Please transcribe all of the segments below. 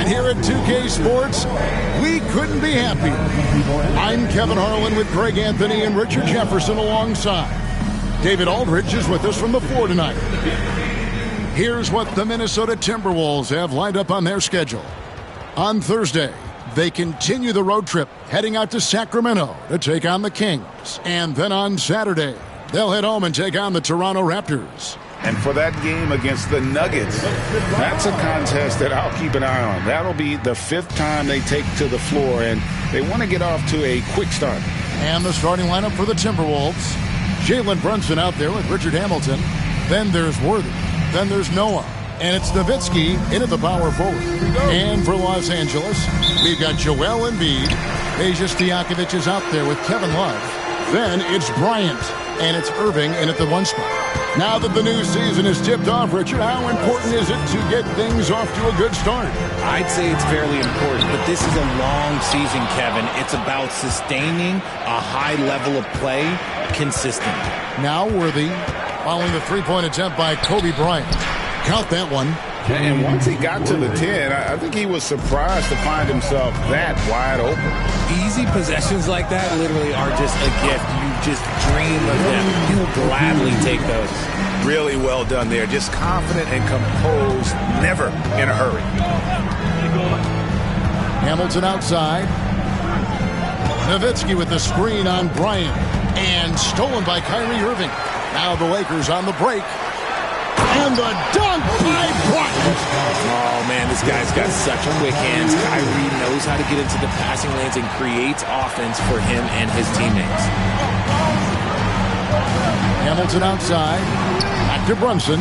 And here at 2K Sports, we couldn't be happier. I'm Kevin Harlan with Greg Anthony and Richard Jefferson alongside. David Aldridge is with us from the floor tonight. Here's what the Minnesota Timberwolves have lined up on their schedule. On Thursday, they continue the road trip, heading out to Sacramento to take on the Kings. And then on Saturday, they'll head home and take on the Toronto Raptors. And for that game against the Nuggets, that's a contest that I'll keep an eye on. That'll be the 5th time they take to the floor, and they want to get off to a quick start. And the starting lineup for the Timberwolves. Jalen Brunson out there with Richard Hamilton. Then there's Worthy. Then there's Noah. And it's Nowitzki in at the power forward. And for Los Angeles, we've got Joel Embiid. Peja Stojakovic is out there with Kevin Love. Then it's Bryant. And it's Irving in at the 1 spot. Now that the new season is tipped off, Richard, how important is it to get things off to a good start? I'd say it's fairly important, but this is a long season, Kevin. It's about sustaining a high level of play consistently. Now Worthy, following the three-point attempt by Kobe Bryant. Count that one. And once he got to the 10, I think he was surprised to find himself that wide open. Easy possessions like that literally are just a gift. You just dream of them. You'll gladly take those. Really well done there. Just confident and composed, never in a hurry. Hamilton outside. Nowitzki with the screen on Bryant. And stolen by Kyrie Irving. Now the Lakers on the break. And the dunk by Bryant. Oh, man, this guy's got such quick hands. Kyrie knows how to get into the passing lanes and creates offense for him and his teammates. Hamilton outside. Back to Brunson.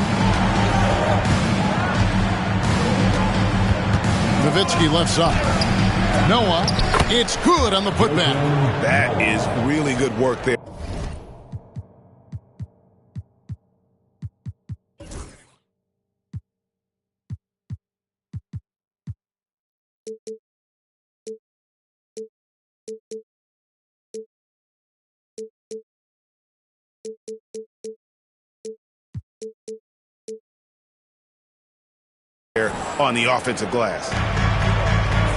Nowitzki left side. Noah. It's good on the putback. That is really good work there. On the offensive glass.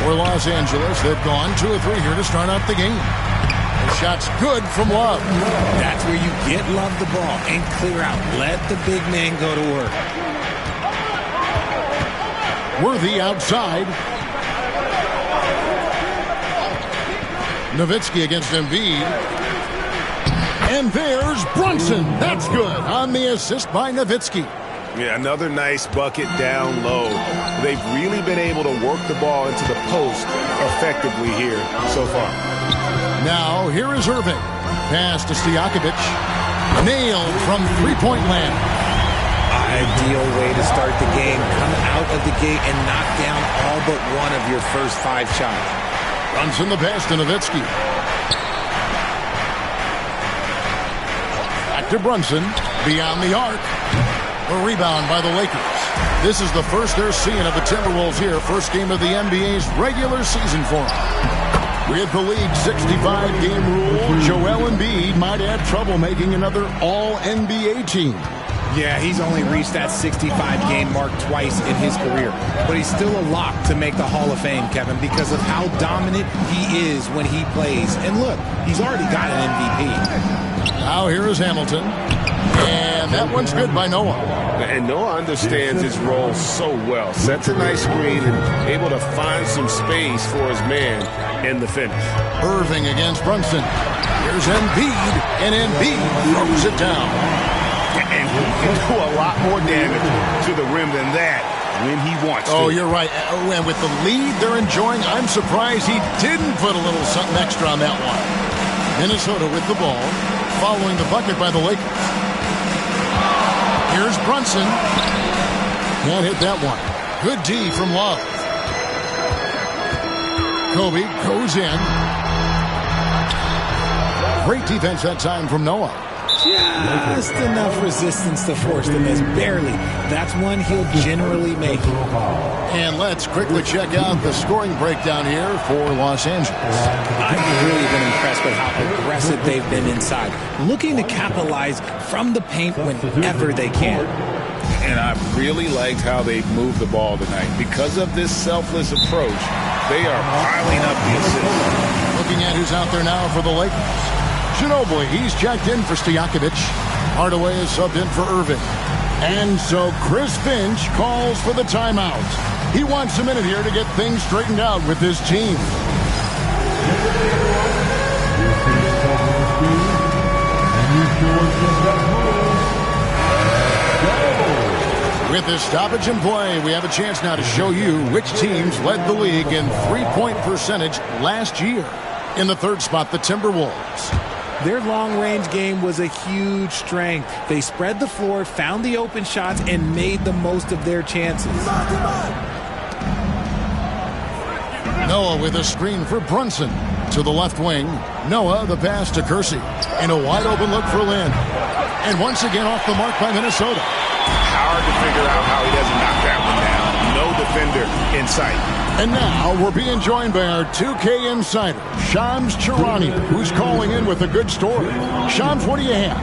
For Los Angeles, they've gone 2 of 3 here to start out the game. The shot's good from Love. That's where you get Love the ball and clear out. Let the big man go to work. Worthy outside. Nowitzki against Embiid. And there's Brunson. That's good on the assist by Nowitzki. Yeah, another nice bucket down low. They've really been able to work the ball into the post effectively here so far. Now, here is Irving. Pass to Stojakovic. Nailed from three-point land. Ideal way to start the game. Come out of the gate and knock down all but one of your first 5 shots. Brunson the pass to Nowitzki. Back to Brunson. Beyond the arc. A rebound by the Lakers. This is the first they're seeing of the Timberwolves here. First game of the NBA's regular season for them. With the league's 65-game rule, Joel Embiid might have trouble making another All-NBA team. Yeah, he's only reached that 65-game mark twice in his career. But he's still a lock to make the Hall of Fame, Kevin, because of how dominant he is when he plays. And look, he's already got an MVP. Now here is Hamilton. And that one's good by Noah. And Noah understands his role so well. Sets a nice screen and able to find some space for his man in the finish. Irving against Brunson. Here's Embiid, and Embiid throws it down. And he can do a lot more damage to the rim than that when he wants to. Oh, you're right. Oh, and with the lead they're enjoying, I'm surprised he didn't put a little something extra on that one. Minnesota with the ball, following the bucket by the Lakers. Here's Brunson. Can't hit that one. Good D from Love. Kobe goes in. Great defense that time from Noah. Just enough resistance to force the miss. Barely. That's one he'll generally make. And let's quickly check out the scoring breakdown here for Los Angeles. I've really been impressed with how aggressive they've been inside, looking to capitalize from the paint whenever they can. And I really liked how they moved the ball tonight. Because of this selfless approach, they are piling up the assists. Looking at who's out there now for the Lakers. Ginobili, he's checked in for Stojakovic. Hardaway is subbed in for Irving. And so Chris Finch calls for the timeout. He wants a minute here to get things straightened out with his team. With this stoppage in play, we have a chance now to show you which teams led the league in three-point percentage last year. In the third spot, the Timberwolves. Their long-range game was a huge strength. They spread the floor, found the open shots, and made the most of their chances. Noah with a screen for Brunson. To the left wing, Noah the pass to Kersey. And a wide-open look for Lynn. And once again off the mark by Minnesota. Hard to figure out how he doesn't knock that one down. No defender in sight. And now we're being joined by our 2K insider, Shams Charania, who's calling in with a good story. Shams, what do you have?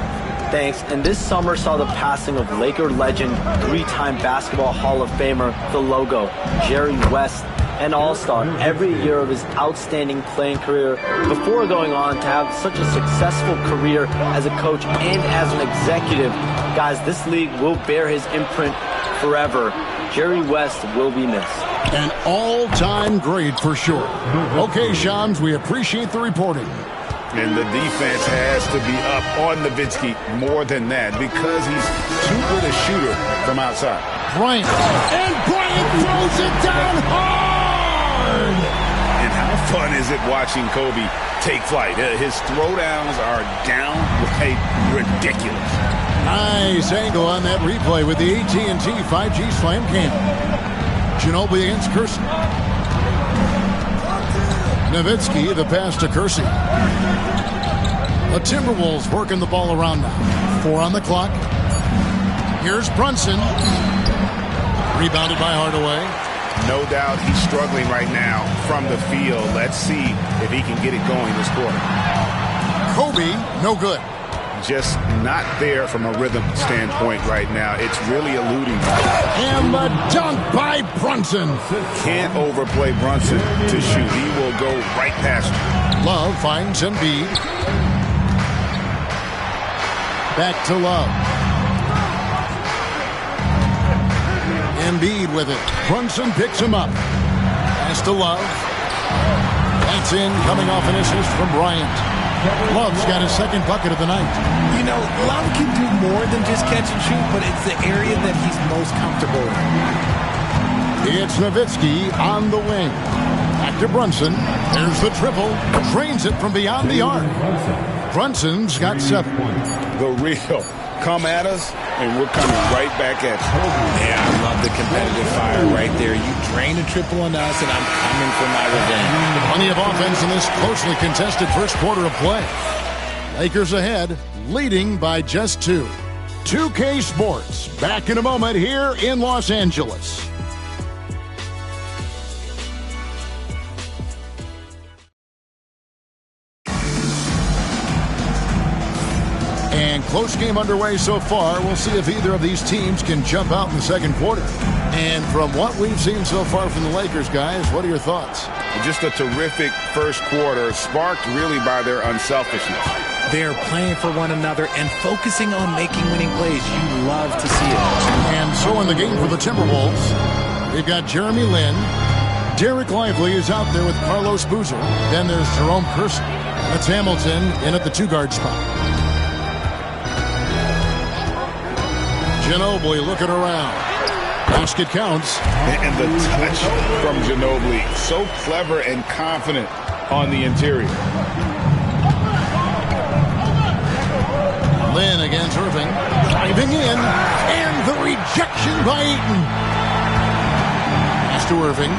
Thanks. And this summer saw the passing of Laker legend, three-time Basketball Hall of Famer, the logo, Jerry West, an all-star every year of his outstanding playing career before going on to have such a successful career as a coach and as an executive. Guys, this league will bear his imprint forever. Jerry West will be missed. An all-time great for sure. Okay, Shams, we appreciate the reporting. And the defense has to be up on Nowitzki more than that because he's too good a shooter from outside. Bryant. And Bryant throws it down hard! And how fun is it watching Kobe take flight? His throwdowns are downright ridiculous. Nice angle on that replay with the AT&T 5G Slam Cam. Ginobili against Kersey. Nowitzki, the pass to Kersey. The Timberwolves working the ball around now. 4 on the clock. Here's Brunson. Rebounded by Hardaway. No doubt he's struggling right now from the field. Let's see if he can get it going this quarter. Kobe, no good. Just not there from a rhythm standpoint right now. It's really eluding. And the dunk by Brunson. Can't overplay Brunson to shoot. He will go right past you. Love finds Embiid. Back to Love. Embiid with it. Brunson picks him up. Pass to Love. That's in, coming off an assist from Bryant. Love's got his second bucket of the night. You know, Love can do more than just catch and shoot, but it's the area that he's most comfortable in. It's Nowitzki on the wing. Back to Brunson. There's the triple. Drains it from beyond the arc. Brunson's got 7. The real. Come at us, and we're coming right back at you. Yeah, I love the competitive fire right there. You drain a triple on us, and I'm coming for my revenge. Plenty of offense in this closely contested first quarter of play. Lakers ahead, leading by just 2. 2K Sports, back in a moment here in Los Angeles. And close game underway so far. We'll see if either of these teams can jump out in the second quarter. And from what we've seen so far from the Lakers, guys, what are your thoughts? Just a terrific first quarter, sparked really by their unselfishness. They're playing for one another and focusing on making winning plays. You love to see it. And so in the game for the Timberwolves, they've got Jeremy Lin. Derek Lively is out there with Carlos Boozer. Then there's Jerome Kersey. That's Hamilton in at the 2-guard spot. Ginobili looking around. Basket counts. And the touch from Ginobili. So clever and confident on the interior. Lynn against Irving. Driving in. And the rejection by Eaton. Pass to Irving.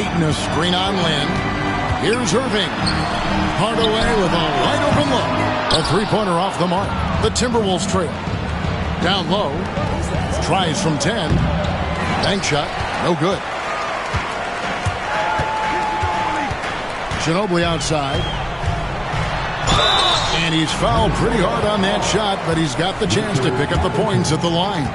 Eaton a screen on Lynn. Here's Irving. Hardaway with a wide open look. A three-pointer off the mark. The Timberwolves trail. Down low. Tries from 10. Bank shot. No good. Ginobili outside. And he's fouled pretty hard on that shot, but he's got the chance to pick up the points at the line.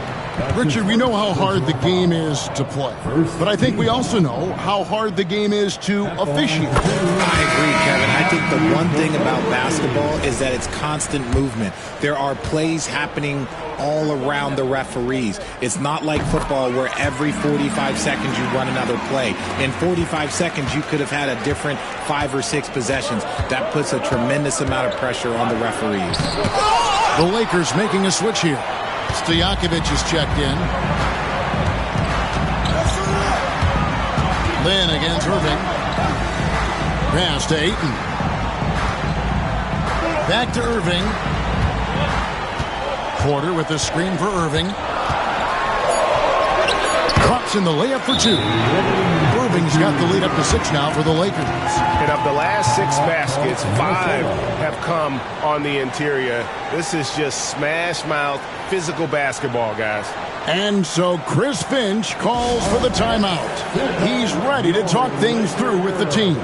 Richard, we know how hard the game is to play, but I think we also know how hard the game is to officiate. I agree, Kevin. I think the one thing about basketball is that it's constant movement. There are plays happening all around the referees. It's not like football where every 45 seconds you run another play. In 45 seconds, you could have had a different 5 or 6 possessions. That puts a tremendous amount of pressure on the referees. The Lakers making a switch here. Stojakovic is checked in. Lynn against Irving. Pass to Ayton. Back to Irving. Porter with the screen for Irving. Drops in the layup for 2. Irving's got the lead up to 6 now for the Lakers. And of the last 6 baskets, 5 have come on the interior. This is just smash mouth, physical basketball, guys. And so Chris Finch calls for the timeout. He's ready to talk things through with the team.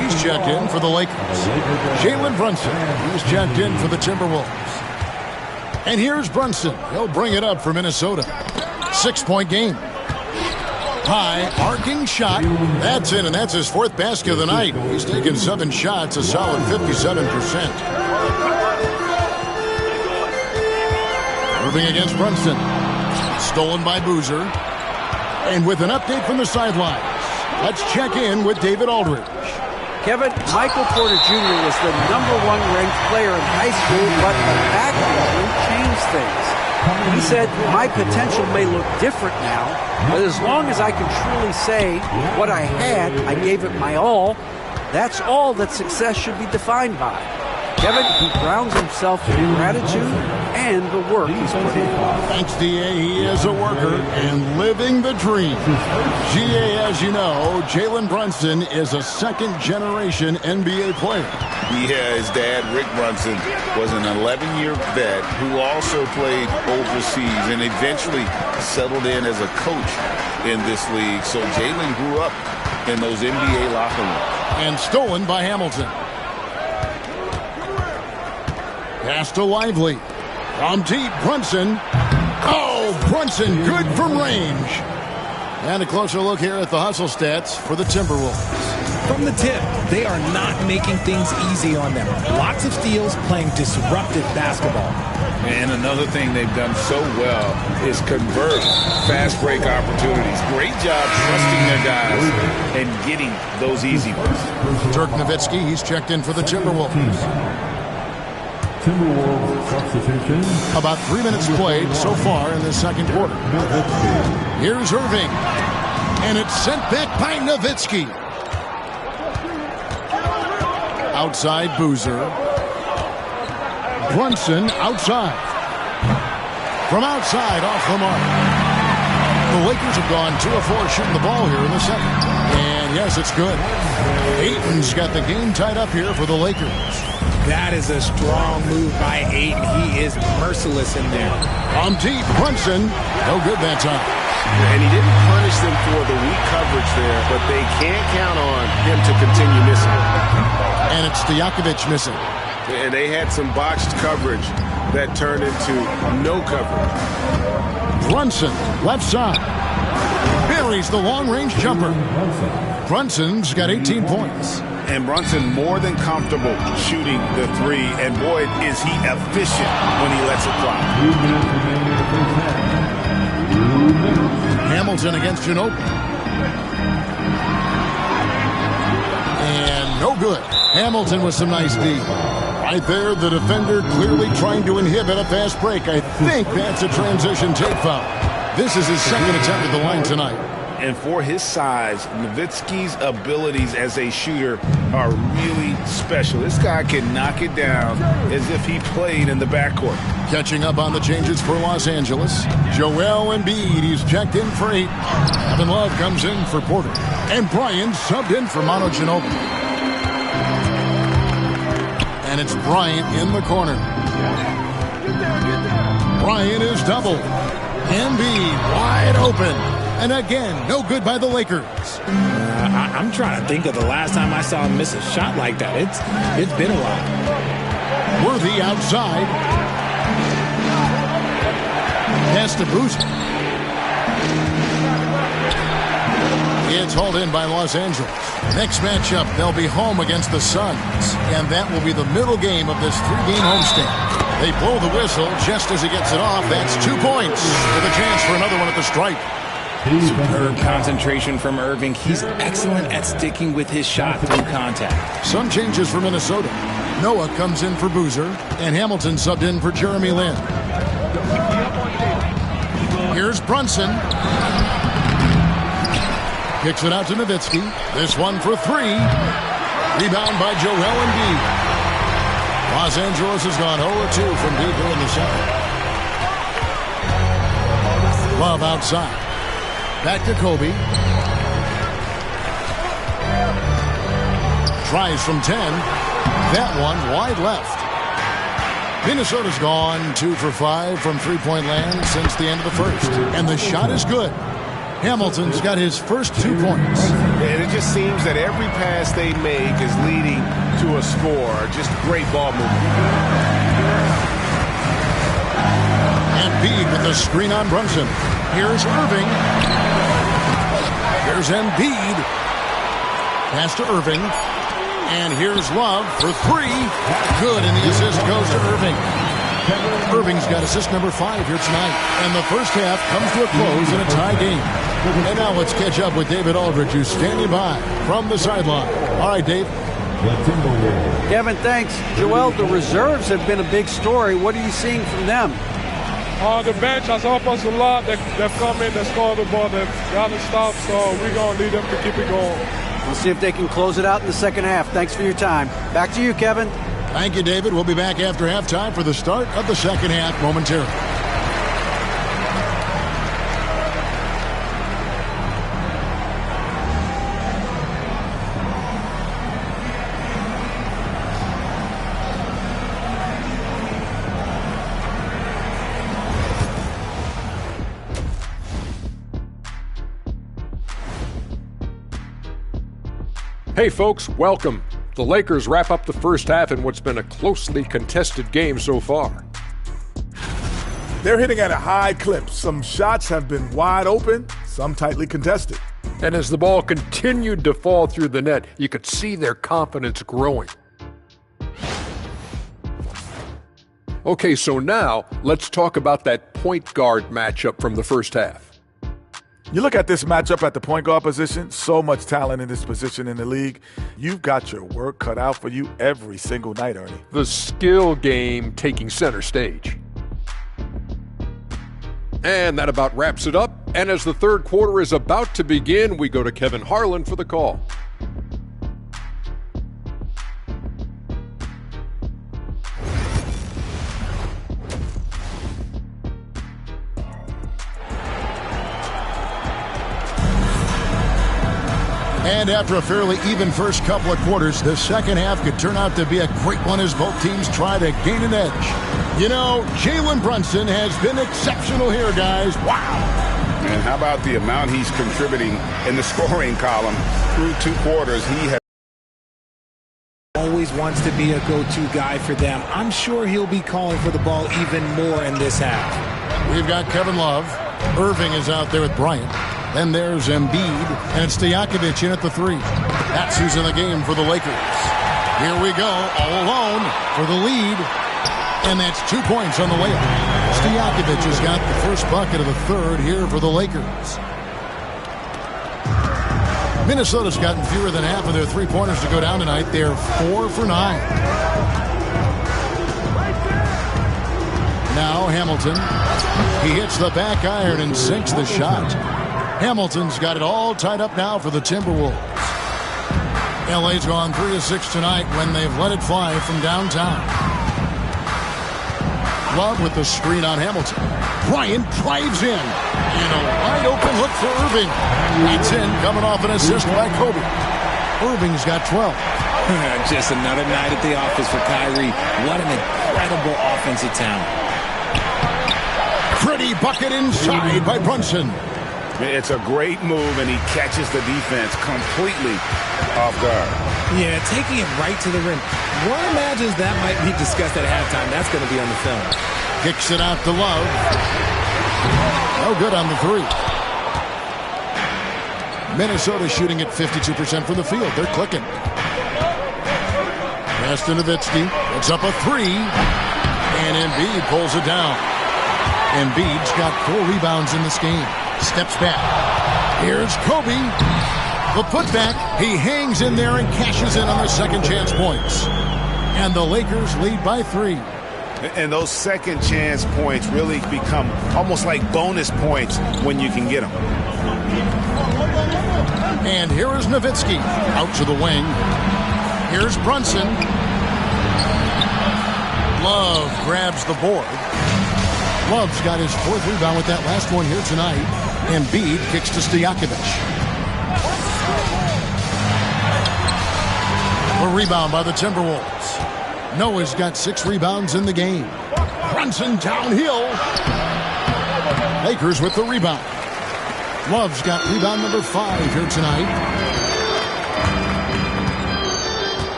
He's checked in for the Lakers. Jalen Brunson, he's checked in for the Timberwolves. And here's Brunson. He'll bring it up for Minnesota. 6-point game. High, arcing shot. That's in, and that's his 4th basket of the night. He's taken 7 shots, a solid 57%. Irving against Brunson. Stolen by Boozer. And with an update from the sidelines, let's check in with David Aldridge. Kevin, Michael Porter Jr. was the #1 ranked player in high school, but the back injury changed things. He said, my potential may look different now, but as long as I can truly say what I had, I gave it my all. That's all that success should be defined by. Kevin, he grounds himself in gratitude and the work he's put in. Thanks, D.A. He is a worker and living the dream. G.A., as you know, Jalen Brunson is a second-generation NBA player. Yeah, his dad, Rick Brunson, was an 11-year vet who also played overseas and eventually settled in as a coach in this league. So Jalen grew up in those NBA locker rooms. And stolen by Hamilton. Pass to Lively. From deep, Brunson. Oh, Brunson, good from range. And a closer look here at the hustle stats for the Timberwolves. From the tip, they are not making things easy on them. Lots of steals, playing disruptive basketball. And another thing they've done so well is convert fast break opportunities. Great job trusting their guys and getting those easy ones. Dirk Nowitzki, he's checked in for the Timberwolves. Timberwolves substitution. About 3 minutes played so far in the second quarter. Here's Irving. And it's sent back by Nowitzki. Outside Boozer. Brunson outside. From outside off the mark. The Lakers have gone 2 of 4 shooting the ball here in the second. And yes, it's good. Ayton's got the game tied up here for the Lakers. That is a strong move by Ayton. He is merciless in there. From deep, Brunson. No good that time. And he didn't punish them for the weak coverage there, but they can't count on him to continue missing. And it's Stojakovic missing. And they had some botched coverage that turned into no coverage. Brunson, left side. Buries the long-range jumper. Brunson's got 18 points. And Brunson more than comfortable shooting the 3. And boy, is he efficient when he lets it fly. Hamilton against Ginobili. And no good. Hamilton with some nice D. Right there, the defender clearly trying to inhibit a fast break. I think that's a transition take foul. This is his second attempt at the line tonight. And for his size, Nowitzki's abilities as a shooter are really special. This guy can knock it down as if he played in the backcourt. Catching up on the changes for Los Angeles, Joel Embiid, he's checked in for 8. Kevin Love comes in for Porter. And Bryant subbed in for Manu Ginobili. And it's Bryant in the corner. Bryant is doubled. Embiid wide open. And again, no good by the Lakers. I'm trying to think of the last time I saw him miss a shot like that. It's been a while. Worthy outside. Pass to Boozer. It's hauled in by Los Angeles. Next matchup, they'll be home against the Suns. And that will be the middle game of this 3-game homestand. They blow the whistle just as he gets it off. That's 2 points with a chance for another one at the stripe. Superb concentration from Irving. He's excellent at sticking with his shot through contact. Some changes for Minnesota. Noah comes in for Boozer, and Hamilton subbed in for Jeremy Lin. Here's Brunson. Kicks it out to Nowitzki. This one for 3. Rebound by Joel Embiid. Los Angeles has gone 0-2 from deep here in the second. Love outside. Back to Kobe. Tries from 10. That one wide left. Minnesota's gone 2 for 5 from three-point land since the end of the first. And the shot is good. Hamilton's got his first 2 points. And it just seems that every pass they make is leading to a score. Just great ball movement. Embiid with the screen on Brunson. Here's Irving. Here's Embiid. Pass to Irving. And here's Love for 3. Good, and the assist goes to Irving. Irving's got assist number 5 here tonight. And the first half comes to a close in a tie game. And now let's catch up with David Aldridge, who's standing by from the sideline. All right, Dave. Kevin, thanks. Joel, the reserves have been a big story. What are you seeing from them? The bench has helped us a lot. They've come in, they scored the ball, they've gotten stopped, so we're going to need them to keep it going. We'll see if they can close it out in the second half. Thanks for your time. Back to you, Kevin. Thank you, David. We'll be back after halftime for the start of the second half momentarily. Hey folks, welcome. The Lakers wrap up the first half in what's been a closely contested game so far. They're hitting at a high clip. Some shots have been wide open, some tightly contested. And as the ball continued to fall through the net, you could see their confidence growing. Okay, so now let's talk about that point guard matchup from the first half. You look at this matchup at the point guard position, so much talent in this position in the league. You've got your work cut out for you every single night, Ernie. The skill game taking center stage. And that about wraps it up. And as the third quarter is about to begin, we go to Kevin Harlan for the call. And after a fairly even first couple of quarters, the second half could turn out to be a great one as both teams try to gain an edge. You know, Jalen Brunson has been exceptional here, guys. Wow. And how about the amount he's contributing in the scoring column through 2 quarters? He has Always wants to be a go-to guy for them. I'm sure he'll be calling for the ball even more in this half. We've got Kevin Love. Irving is out there with Bryant. Then there's Embiid, and it's Stojakovic in at the 3. That's who's in the game for the Lakers. Here we go, all alone for the lead. And that's 2 points on the layup. Stojakovic has got the first bucket of the third here for the Lakers. Minnesota's gotten fewer than half of their three-pointers to go down tonight. They're 4 for 9. Now Hamilton. He hits the back iron and sinks the shot. Hamilton's got it all tied up now for the Timberwolves. LA's gone 3 of 6 tonight when they've let it fly from downtown. Love with the screen on Hamilton. Bryant drives in. And a wide open look for Irving. It's in, coming off an assist by Kobe. Irving's got 12. Just another night at the office for Kyrie. What an incredible offensive talent. Pretty bucket inside by Brunson. It's a great move, and he catches the defense completely off guard. Yeah, taking it right to the rim. One imagines that might be discussed at halftime. That's going to be on the film. Kicks it out to Love. No good on the 3. Minnesota shooting at 52% from the field. They're clicking. Pass to Nowitzki. It's up a 3. And Embiid pulls it down. Embiid's got 4 rebounds in this game. Steps back. Here's Kobe. The putback. He hangs in there and cashes in on their second chance points. And the Lakers lead by 3. And those second chance points really become almost like bonus points when you can get them. And here is Nowitzki out to the wing. Here's Brunson. Love grabs the board. Love's got his 4th rebound with that last one here tonight. Embiid kicks to Stojakovic. A rebound by the Timberwolves. Noah's got 6 rebounds in the game. Brunson downhill. Lakers with the rebound. Love's got rebound number 5 here tonight.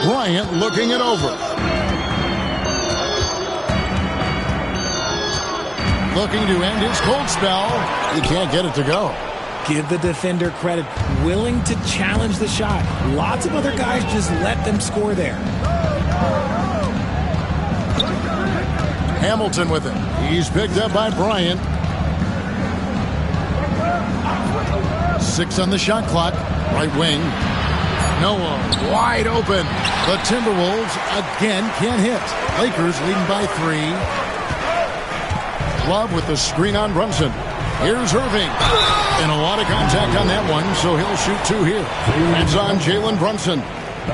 Bryant looking it over. Looking to end his cold spell. He can't get it to go. Give the defender credit. Willing to challenge the shot. Lots of other guys just let them score there. Hamilton with it. He's picked up by Bryant. 6 on the shot clock. Right wing. Noah wide open. The Timberwolves again can't hit. Lakers leading by 3. Love with the screen on Brunson. Here's Irving. And a lot of contact on that one, so he'll shoot 2 here. It's on Jalen Brunson.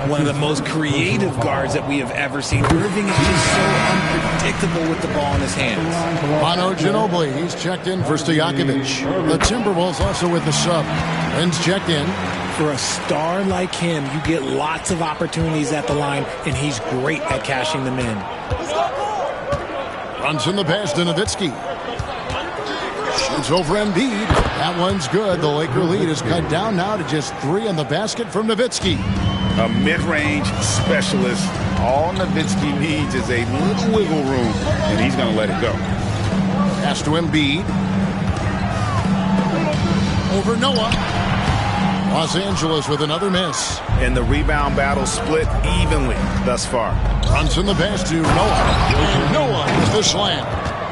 One of the most creative guards that we have ever seen. Irving is just so unpredictable with the ball in his hands. Manu Ginobili, he's checked in for Stojakovic. The Timberwolves also with the sub. Lynn's checked in. For a star like him, you get lots of opportunities at the line, and he's great at cashing them in. Brunson the pass to Nowitzki. Shoots over Embiid. That one's good. The Laker lead is cut down now to just 3 on the basket from Nowitzki. A mid-range specialist. All Nowitzki needs is a little wiggle room, and he's going to let it go. Pass to Embiid. Over Noah. Los Angeles with another miss. And the rebound battle split evenly thus far. Brunson the pass to Noah. And Noah with the slam.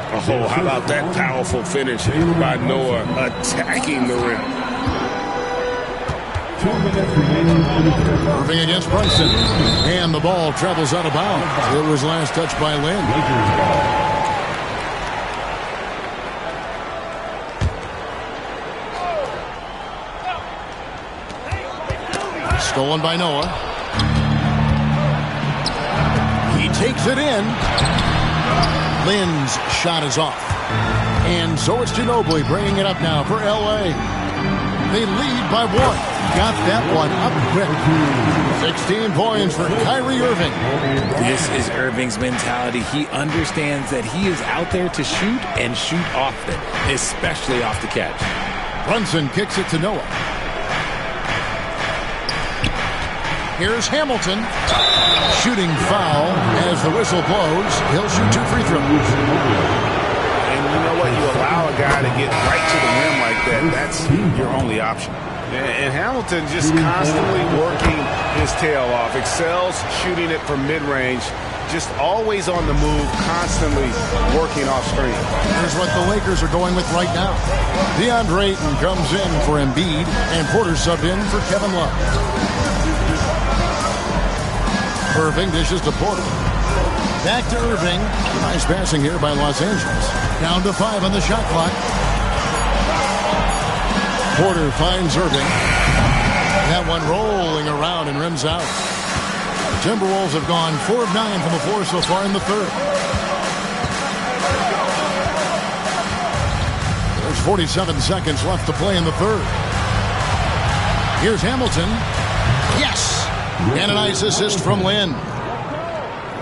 Oh, how about that powerful finish by Noah attacking the rim. Irving against Brunson. And the ball travels out of bounds. It was last touched by Lynn. Stolen by Noah. He takes it in. Lynn's shot is off. And so it's Ginobili bringing it up now for L.A. They lead by 1. Got that one up quick. 16 points for Kyrie Irving. This is Irving's mentality. He understands that he is out there to shoot and shoot often, especially off the catch. Brunson kicks it to Noah. Here's Hamilton. Shooting foul as the whistle blows. He'll shoot 2 free throws. And you know what? You allow a guy to get right to the rim like that. That's your only option. And Hamilton just constantly working his tail off. Excels shooting it from mid-range. Just always on the move, constantly working off screen. Here's what the Lakers are going with right now. DeAndre Ayton comes in for Embiid, and Porter subbed in for Kevin Love. Irving dishes to Porter. Back to Irving. Nice passing here by Los Angeles. Down to 5 on the shot clock. Porter finds Irving. That one rolling around and rims out. The Timberwolves have gone 4 of 9 from the floor so far in the third. There's 47 seconds left to play in the third. Here's Hamilton. Yes! And a nice assist from Lynn.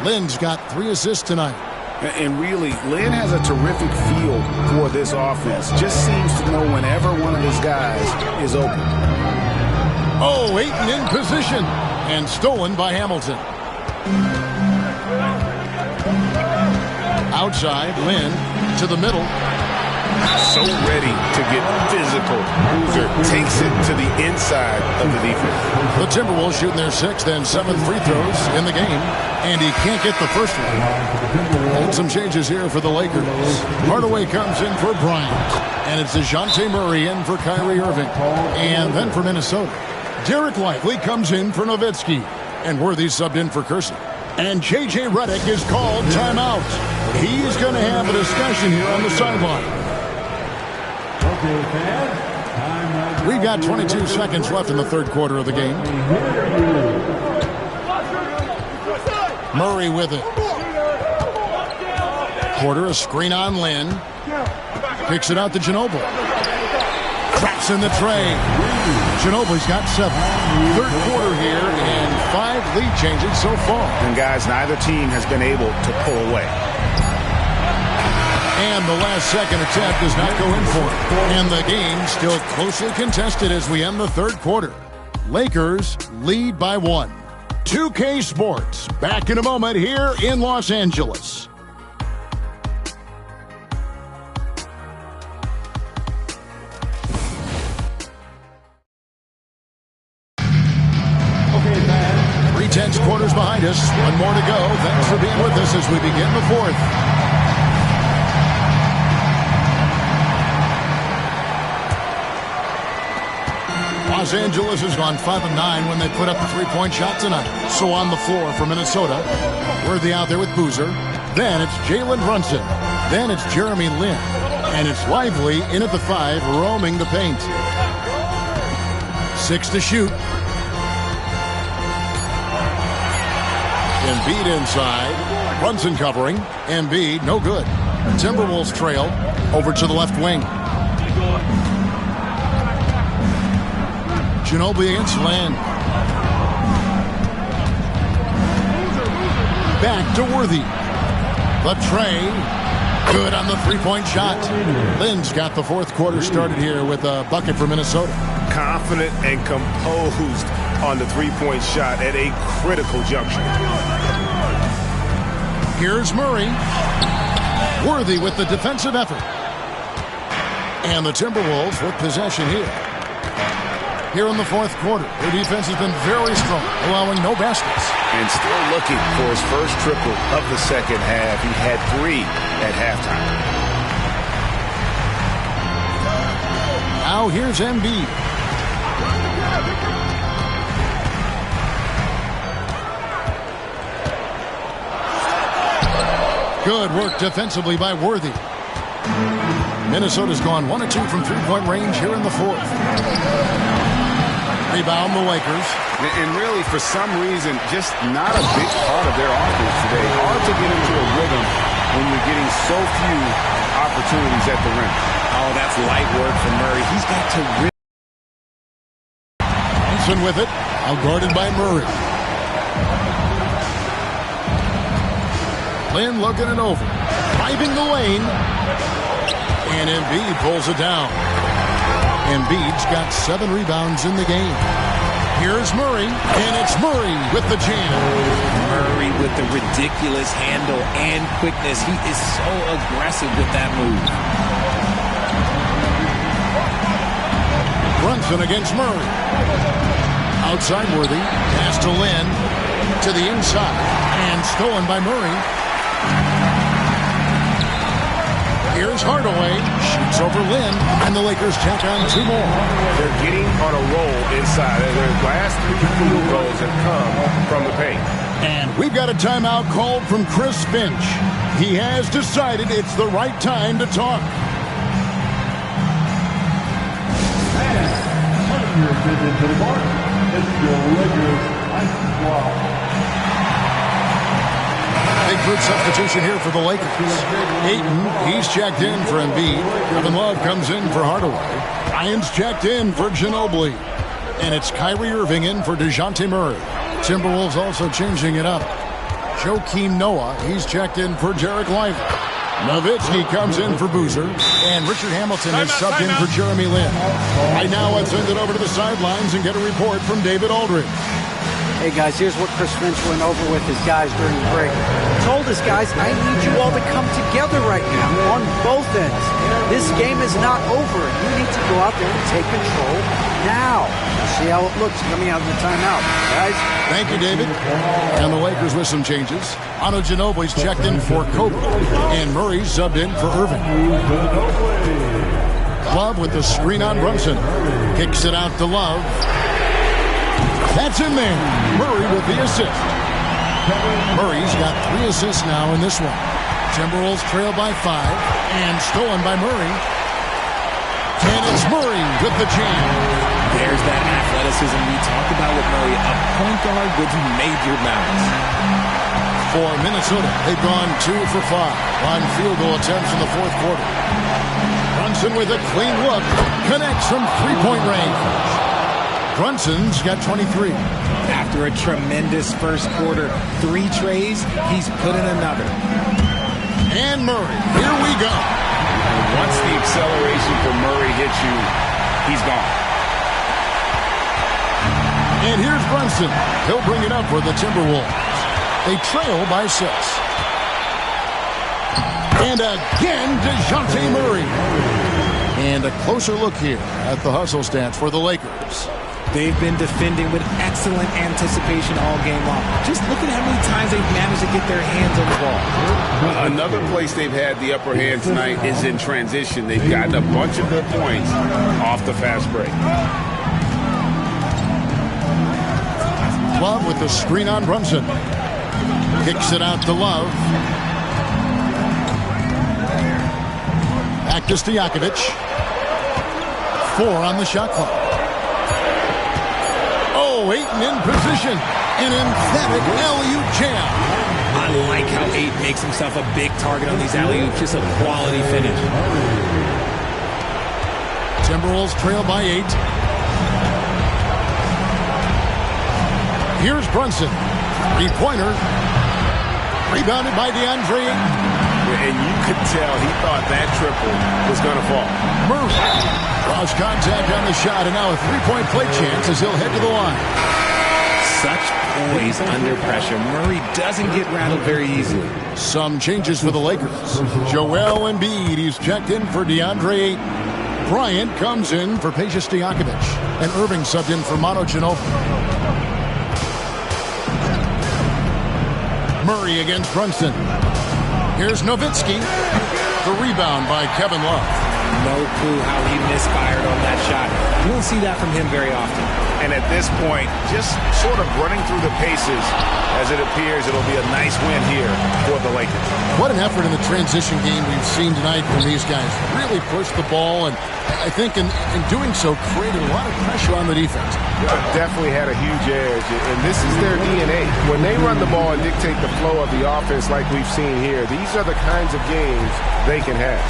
Lynn's got 3 assists tonight. And really, Lynn has a terrific feel for this offense. Just seems to know whenever one of his guys is open. Oh, Ayton in position. And stolen by Hamilton. Outside, Lynn to the middle. So ready to get physical. Boozer takes it to the inside of the defense. The Timberwolves shooting their 6th and 7th free throws in the game, and he can't get the first one. And some changes here for the Lakers. Hardaway comes in for Bryant, and it's DeJounte Murray in for Kyrie Irving. And then for Minnesota, Derek Lively comes in for Nowitzki, and Worthy subbed in for Kersey. And J.J. Redick is called timeout. He's going to have a discussion here on the sideline. We've got 22 seconds left in the third quarter of the game. Murray with it. Porter, a screen on Lynn. Kicks it out to Ginobili. Traps in the tray. Ginobili's got 7. Third quarter here and 5 lead changes so far. And guys, neither team has been able to pull away. And the last second attempt does not go in for it. And the game still closely contested as we end the third quarter. Lakers lead by 1. 2K Sports back in a moment here in Los Angeles. Three tenths quarters behind us. One more to go. Thanks for being with us as we begin the fourth. Los Angeles has gone 5 of 9 when they put up a 3-point shot tonight. So on the floor for Minnesota, Worthy out there with Boozer. Then it's Jalen Brunson. Then it's Jeremy Lin. And it's Lively in at the 5, roaming the paint. 6 to shoot. Embiid inside. Brunson covering. Embiid, no good. Timberwolves trail over to the left wing. Ginobili against Lynn. Back to Worthy. The tray. Good on the 3-point shot. Lynn's got the fourth quarter started here with a bucket for Minnesota. Confident and composed on the 3-point shot at a critical juncture. Here's Murray. Worthy with the defensive effort. And the Timberwolves with possession here. Here in the fourth quarter, their defense has been very strong, allowing no baskets. And still looking for his first triple of the second half. He had 3 at halftime. Now here's Embiid. Good work defensively by Worthy. Minnesota's gone 1 of 2 from 3-point range here in the fourth. Rebound the Lakers. And really, for some reason, just not a big part of their offense today. Hard to get into a rhythm when you're getting so few opportunities at the rim. Oh, that's light work from Murray. He's got to rip. Thompson with it. Outguarded by Murray. Lynn looking it over. Driving the lane. And Embiid pulls it down. Embiid's got 7 rebounds in the game. Here's Murray, and it's Murray with the jam. Murray with the ridiculous handle and quickness. He is so aggressive with that move. Brunson against Murray. Outside Worthy. Pass to Lynn. To the inside. And stolen by Murray. Here's Hardaway, shoots over Lynn, and the Lakers tack on 2 more. They're getting on a roll inside. Their last 3 field goals have come from the paint. And we've got a timeout called from Chris Finch. He has decided it's the right time to talk. Big group substitution here for the Lakers. Ayton, he's checked in for Embiid. Kevin Love comes in for Hardaway. Ryan's checked in for Ginobili. And it's Kyrie Irving in for DeJounte Murray. Timberwolves also changing it up. Joakim Noah, he's checked in for Derek Lively. Nowitzki comes in for Boozer. And Richard Hamilton is subbed in for Jeremy Lin. Right now, let's send it over to the sidelines and get a report from David Aldridge. Hey guys, here's what Chris Finch went over with his guys during the break. He told his guys, I need you all to come together right now on both ends. This game is not over. You need to go out there and take control now. See how it looks coming out of the timeout, guys. Thank you, David. And the Lakers with some changes. Ano Ginobili's checked in for Kobe. And Murray's subbed in for Irving. Love with the screen on Brunson. Kicks it out to Love. That's in there. Murray with the assist. Murray's got 3 assists now in this one. Timberwolves trail by 5 and stolen by Murray. And it's Murray with the jam. There's that athleticism we talked about with Murray, a point guard with major balance. For Minnesota, they've gone 2 for 5 on field goal attempts in the fourth quarter. Brunson with a clean look, connects from three-point range. Brunson's got 23. After a tremendous first quarter, 3 trays, he's put in another. And Murray, here we go. Once the acceleration for Murray hits you, he's gone. And here's Brunson. He'll bring it up for the Timberwolves. They trail by 6. And again, DeJounte Murray. And a closer look here at the hustle stats for the Lakers. They've been defending with excellent anticipation all game long. Just look at how many times they've managed to get their hands on the ball. Another place they've had the upper hand tonight is in transition. They've gotten a bunch of good points off the fast break. Love with the screen on Brunson. Kicks it out to Love. Back to Stojakovic. 4 on the shot clock. Oh, Ayton in position. An emphatic alley-oop jam. I like how Ayton makes himself a big target on these alley-oops. Just a quality finish. Timberwolves trail by 8. Here's Brunson. 3-pointer. Rebounded by DeAndre Ayton. And you could tell he thought that triple was going to fall. Murray lost contact on the shot, and now a 3-point play chance as he'll head to the line. Such poise under pressure. Murray doesn't get rattled very easily. Some changes for the Lakers. Joel Embiid, he's checked in for DeAndre Ayton. Bryant comes in for Peja Stojakovic. And Irving subbed in for Manu Ginobili. Murray against Brunson. Here's Nowitzki. The rebound by Kevin Love. No clue how he misfired on that shot. You don't see that from him very often. And at this point, just sort of running through the paces, as it appears it'll be a nice win here for the Lakers. What an effort in the transition game we've seen tonight when these guys really pushed the ball, and I think in doing so created a lot of pressure on the defense. Definitely had a huge edge, and this is their DNA. When they run the ball and dictate the flow of the offense like we've seen here, these are the kinds of games they can have.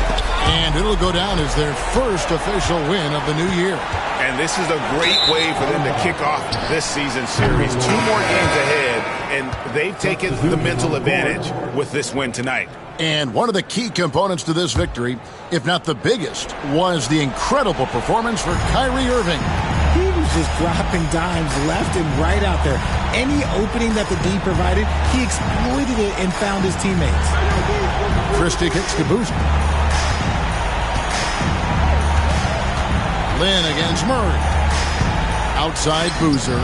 And it'll go down as their first official win of the new year. And this is a great way for them to kick off this season series. 2 more games ahead, and they've taken the mental advantage with this win tonight. And one of the key components to this victory, if not the biggest, was the incredible performance for Kyrie Irving. He was just dropping dimes left and right out there. Any opening that the D provided, he exploited it and found his teammates. Christie kicks to Boozer. Lin against Murray. Outside Boozer.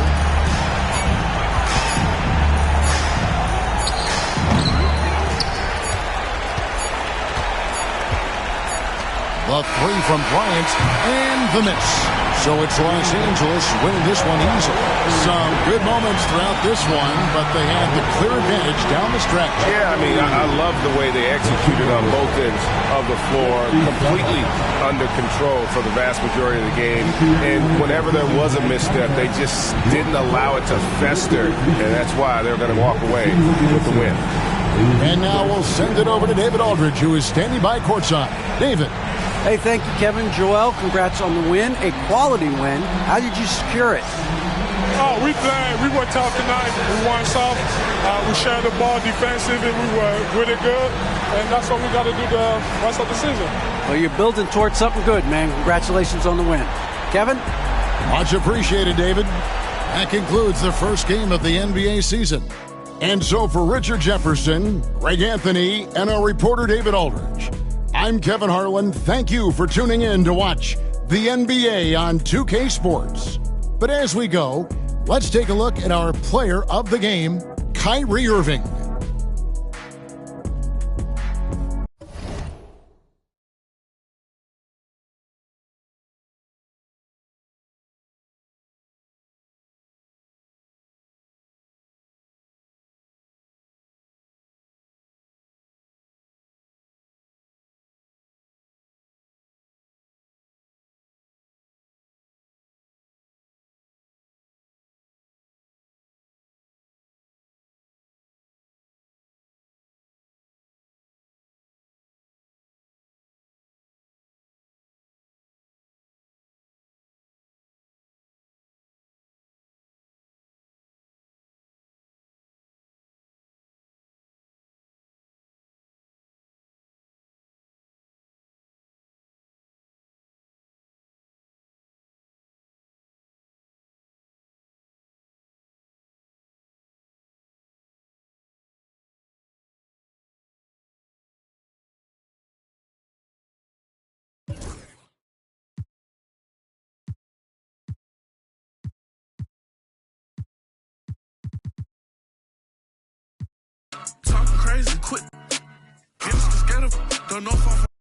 The three from Bryant and the miss. So it's Los Angeles winning this one easily. Some good moments throughout this one, but they had the clear advantage down the stretch. Yeah, I mean, I love the way they executed on both ends of the floor, completely under control for the vast majority of the game. And whenever there was a misstep, they just didn't allow it to fester, and that's why they're going to walk away with the win. And now we'll send it over to David Aldridge, who is standing by courtside. David. Hey, thank you, Kevin. Joel, congrats on the win, a quality win. How did you secure it? Oh, we played. We were tough tonight. We won soft. We shared the ball defensively. We were really good. And that's what we got to do the rest of the season. Well, you're building towards something good, man. Congratulations on the win. Kevin? Much appreciated, David. That concludes the first game of the NBA season. And so for Richard Jefferson, Greg Anthony, and our reporter David Aldridge, I'm Kevin Harlan. Thank you for tuning in to watch the NBA on 2K Sports. But as we go, let's take a look at our player of the game, Kyrie Irving. Talking crazy, quick. Get scared of, don't know if I'm